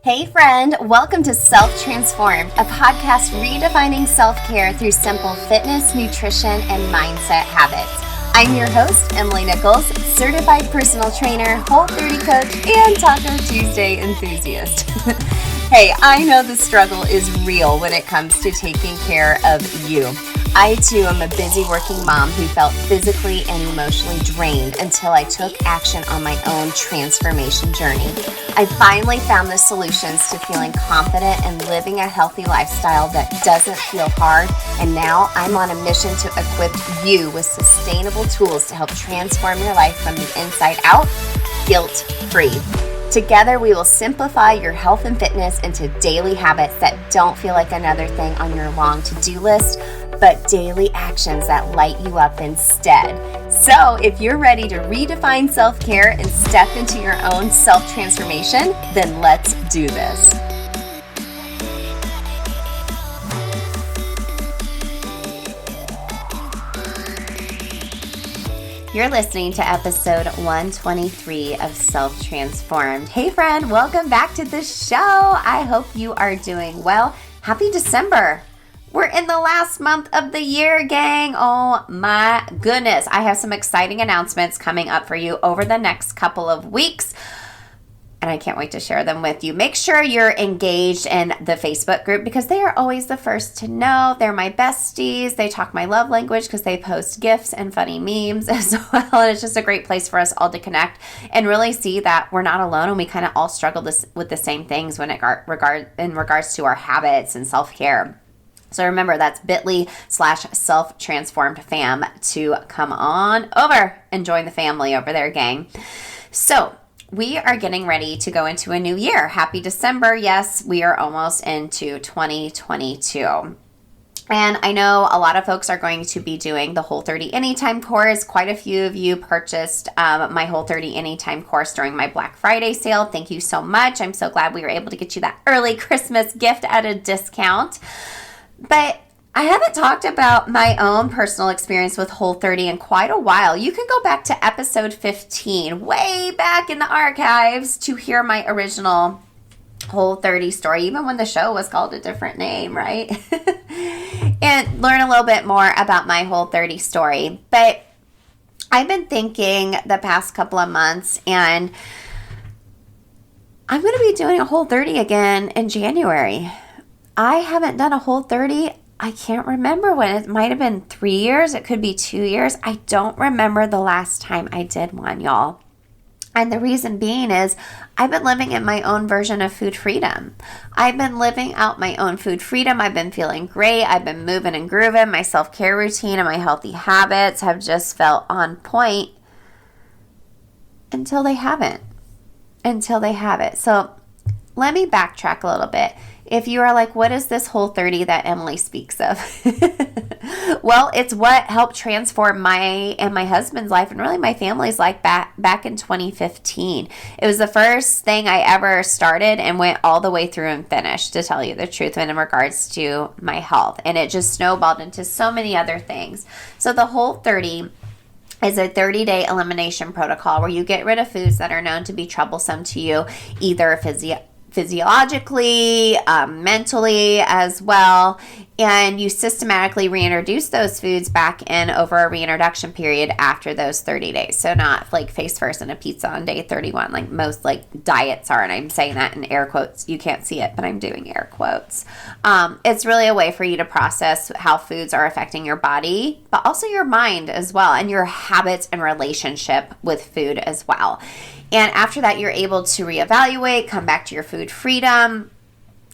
Hey friend, welcome to Self Transformed, a podcast redefining self-care through simple fitness, nutrition, and mindset habits. I'm your host, Emily Nichols, certified personal trainer, Whole30 coach, and Taco Tuesday enthusiast. Hey, I know the struggle is real when it comes to taking care of you. I too am a busy working mom who felt physically and emotionally drained until I took action on my own transformation journey. I finally found the solutions to feeling confident and living a healthy lifestyle that doesn't feel hard, and now I'm on a mission to equip you with sustainable tools to help transform your life from the inside out, guilt-free. Together, we will simplify your health and fitness into daily habits that don't feel like another thing on your long to-do list, but daily actions that light you up instead. So if you're ready to redefine self-care and step into your own self-transformation, then let's do this. You're listening to episode 123 of Self Transformed. Hey friend, welcome back to the show. I hope you are doing well. Happy December. We're in the last month of the year, gang. Oh my goodness. I have some exciting announcements coming up for you over the next couple of weeks, and I can't wait to share them with you. Make sure you're engaged in the Facebook group because they are always the first to know. They're my besties. They talk my love language because they post GIFs and funny memes as well. And it's just a great place for us all to connect and really see that we're not alone, and we kind of all struggle with the same things in regards to our habits and self-care. So remember, that's bit.ly/self-transformed-fam to come on over and join the family over there, gang. So we are getting ready to go into a new year. Happy December. Yes, we are almost into 2022. And I know a lot of folks are going to be doing the Whole30 Anytime Course. Quite a few of you purchased my Whole30 Anytime Course during my Black Friday sale. Thank you so much. I'm so glad we were able to get you that early Christmas gift at a discount. But I haven't talked about my own personal experience with Whole30 in quite a while. You can go back to episode 15, way back in the archives, to hear my original Whole30 story, even when the show was called a different name, right? And learn a little bit more about my Whole30 story. But I've been thinking the past couple of months, and I'm going to be doing a Whole30 again in January. I haven't done a Whole30. I can't remember when. It might have been 3 years. It could be 2 years. I don't remember the last time I did one, y'all. And the reason being is I've been living in my own version of food freedom. I've been living out my own food freedom. I've been feeling great. I've been moving and grooving. My self-care routine and my healthy habits have just felt on point until they haven't. So let me backtrack a little bit. If you are like, what is this Whole30 that Emily speaks of? Well, it's what helped transform my and my husband's life, and really my family's life back in 2015. It was the first thing I ever started and went all the way through and finished, to tell you the truth, in regards to my health. And it just snowballed into so many other things. So the Whole30 is a 30-day elimination protocol where you get rid of foods that are known to be troublesome to you, either physiologically, mentally as well, and you systematically reintroduce those foods back in over a reintroduction period after those 30 days. So not like face first in a pizza on day 31 like most like diets are, and I'm saying that in air quotes. You can't see it, but I'm doing air quotes. It's really a way for you to process how foods are affecting your body, but also your mind as well, and your habits and relationship with food as well. And after that, you're able to reevaluate, come back to your food freedom,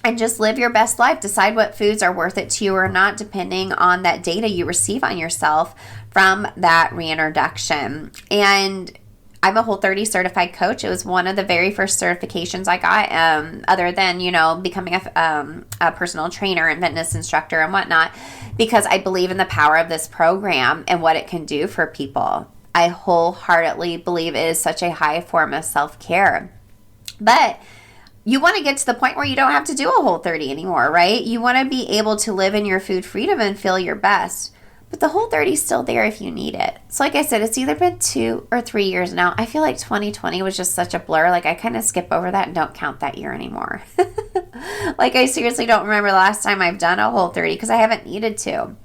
and just live your best life. Decide what foods are worth it to you or not, depending on that data you receive on yourself from that reintroduction. And I'm a Whole30 certified coach. It was one of the very first certifications I got, other than, becoming a personal trainer and fitness instructor and whatnot, because I believe in the power of this program and what it can do for people. I wholeheartedly believe it is such a high form of self-care. But you want to get to the point where you don't have to do a Whole30 anymore, right? You want to be able to live in your food freedom and feel your best. But the Whole30 is still there if you need it. So like I said, it's either been 2 or 3 years now. I feel like 2020 was just such a blur. Like I kind of skip over that and don't count that year anymore. Like I seriously don't remember the last time I've done a Whole30 because I haven't needed to.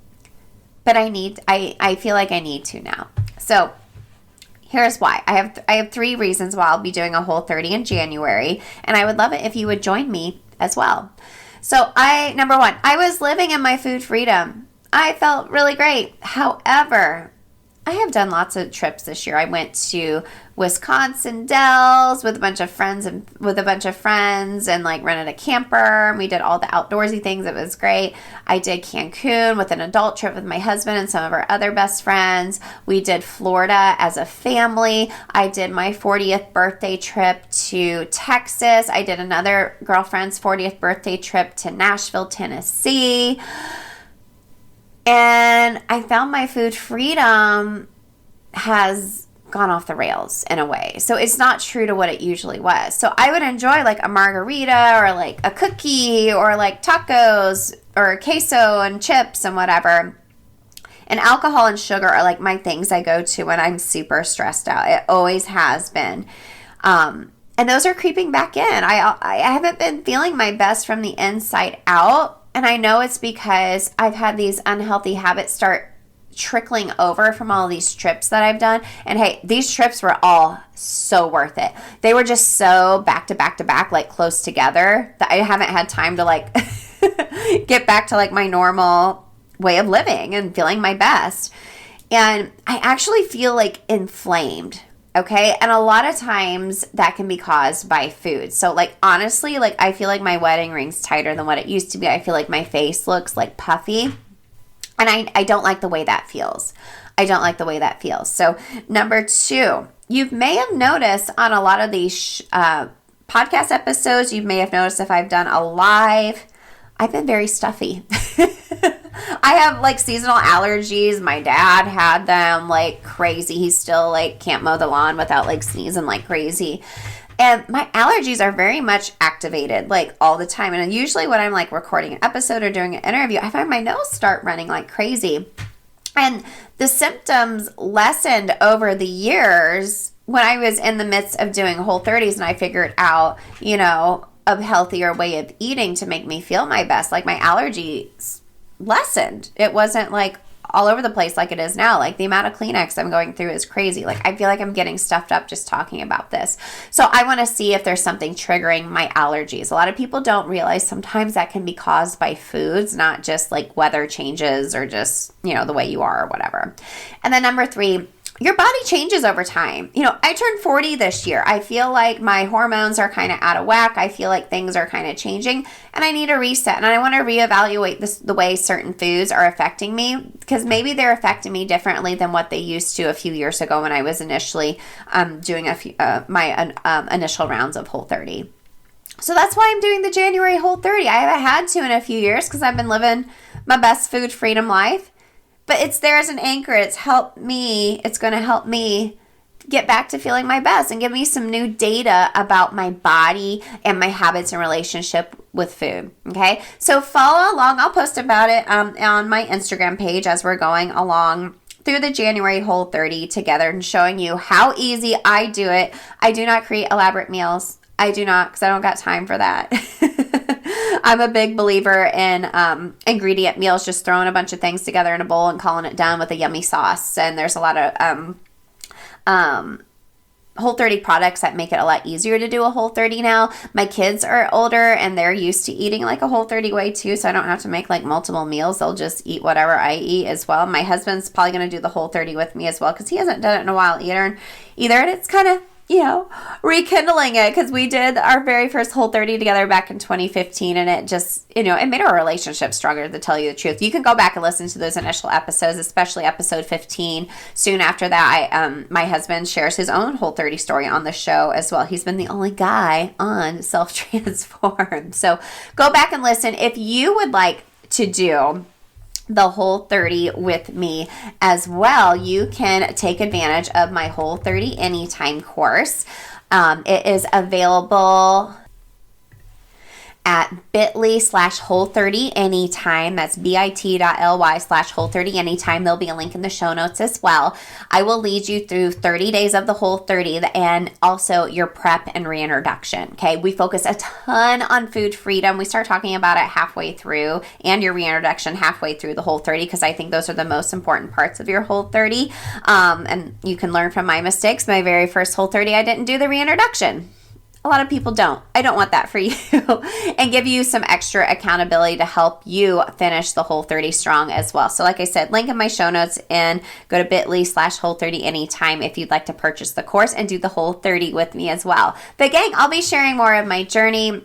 But I feel like I need to now. So here's why. I have 3 reasons why I'll be doing a Whole30 in January. And I would love it if you would join me as well. So number 1, I was living in my food freedom. I felt really great. However, I have done lots of trips this year. I went to Wisconsin Dells with a bunch of friends and like rented a camper, and we did all the outdoorsy things. It was great. I did Cancun with an adult trip with my husband and some of our other best friends. We did Florida as a family. I did my 40th birthday trip to Texas. I did another girlfriend's 40th birthday trip to Nashville, Tennessee. And I found my food freedom has gone off the rails in a way. So it's not true to what it usually was. So I would enjoy like a margarita or like a cookie or like tacos or queso and chips and whatever. And alcohol and sugar are like my things I go to when I'm super stressed out. It always has been. And those are creeping back in. I haven't been feeling my best from the inside out. And I know it's because I've had these unhealthy habits start trickling over from all these trips that I've done. And hey, these trips were all so worth it. They were just so back to back to back, like close together, that I haven't had time to like get back to like my normal way of living and feeling my best. And I actually feel like inflamed. Okay. And a lot of times that can be caused by food. So like, honestly, like I feel like my wedding ring's tighter than what it used to be. I feel like my face looks like puffy, and I don't like the way that feels. I don't like the way that feels. So number 2, you may have noticed on a lot of these podcast episodes, you may have noticed if I've done a live, I've been very stuffy. I have like seasonal allergies. My dad had them like crazy. He still like can't mow the lawn without like sneezing like crazy. And my allergies are very much activated like all the time. And usually when I'm like recording an episode or doing an interview, I find my nose start running like crazy. And the symptoms lessened over the years when I was in the midst of doing Whole30s and I figured out, you know, a healthier way of eating to make me feel my best. Like my allergies lessened. It wasn't like all over the place like it is now. Like the amount of Kleenex I'm going through is crazy. Like I feel like I'm getting stuffed up just talking about this. So I want to see if there's something triggering my allergies. A lot of people don't realize sometimes that can be caused by foods, not just like weather changes or just, you know, the way you are or whatever. And then number 3, your body changes over time. You know, I turned 40 this year. I feel like my hormones are kind of out of whack. I feel like things are kind of changing and I need a reset. And I want to reevaluate the way certain foods are affecting me, because maybe they're affecting me differently than what they used to a few years ago when I was initially doing my initial rounds of Whole30. So that's why I'm doing the January Whole30. I haven't had to in a few years because I've been living my best food freedom life. But it's there as an anchor. It's going to help me get back to feeling my best and give me some new data about my body and my habits and relationship with food. Okay. So follow along. I'll post about it on my Instagram page as we're going along through the January Whole30 together and showing you how easy I do it. I do not create elaborate meals. I do not, because I don't got time for that. I'm a big believer in ingredient meals, just throwing a bunch of things together in a bowl and calling it done with a yummy sauce. And there's a lot of Whole30 products that make it a lot easier to do a Whole30 now. My kids are older and they're used to eating like a Whole30 way too, so I don't have to make like multiple meals. They'll just eat whatever I eat as well. My husband's probably going to do the Whole30 with me as well because he hasn't done it in a while either. And it's kind of, you know, rekindling it, because we did our very first Whole30 together back in 2015, and it just, you know, it made our relationship stronger, to tell you the truth. You can go back and listen to those initial episodes, especially episode 15. Soon after that, my husband shares his own Whole30 story on the show as well. He's been the only guy on Self Transform. So go back and listen. If you would like to do the Whole30 with me as well, you can take advantage of my Whole30 Anytime course. It is available at at bit.ly/Whole30 Anytime. That's bit.ly/Whole30 Anytime. There'll be a link in the show notes as well. I will lead you through 30 days of the Whole30 and also your prep and reintroduction. Okay, we focus a ton on food freedom. We start talking about it halfway through, and your reintroduction halfway through the Whole30, because I think those are the most important parts of your Whole30. And you can learn from my mistakes. My very first Whole30, I didn't do the reintroduction. A lot of people don't. I don't want that for you. And give you some extra accountability to help you finish the Whole30 strong as well. So like I said, link in my show notes, and go to bit.ly/Whole30 Anytime if you'd like to purchase the course and do the Whole30 with me as well. But gang, I'll be sharing more of my journey.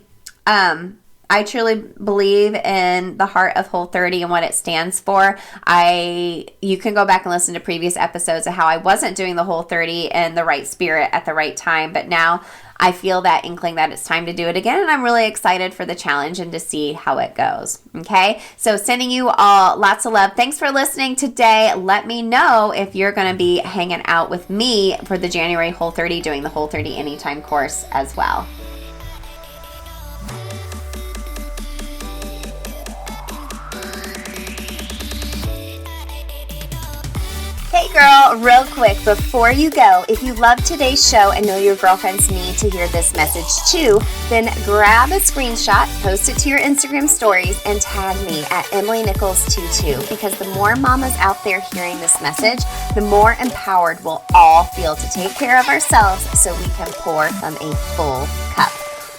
I truly believe in the heart of Whole30 and what it stands for. You can go back and listen to previous episodes of how I wasn't doing the Whole30 in the right spirit at the right time, but now I feel that inkling that it's time to do it again, and I'm really excited for the challenge and to see how it goes. Okay, so sending you all lots of love. Thanks for listening today. Let me know if you're going to be hanging out with me for the January Whole30, doing the Whole30 Anytime course as well. Hey girl, real quick before you go, if you love today's show and know your girlfriends need to hear this message too, then grab a screenshot, post it to your Instagram stories, and tag me at EmilyNichols22, because the more mamas out there hearing this message, the more empowered we'll all feel to take care of ourselves so we can pour from a full cup.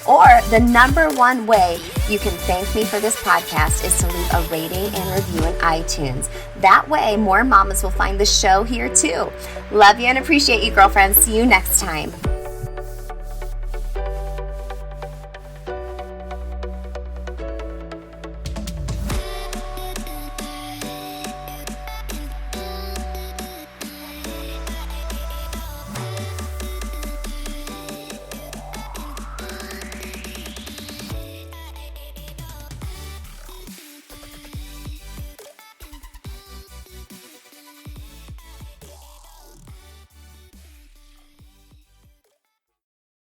Or the number one way you can thank me for this podcast is to leave a rating and review in iTunes. That way, more mamas will find the show here too. Love you and appreciate you, girlfriends. See you next time.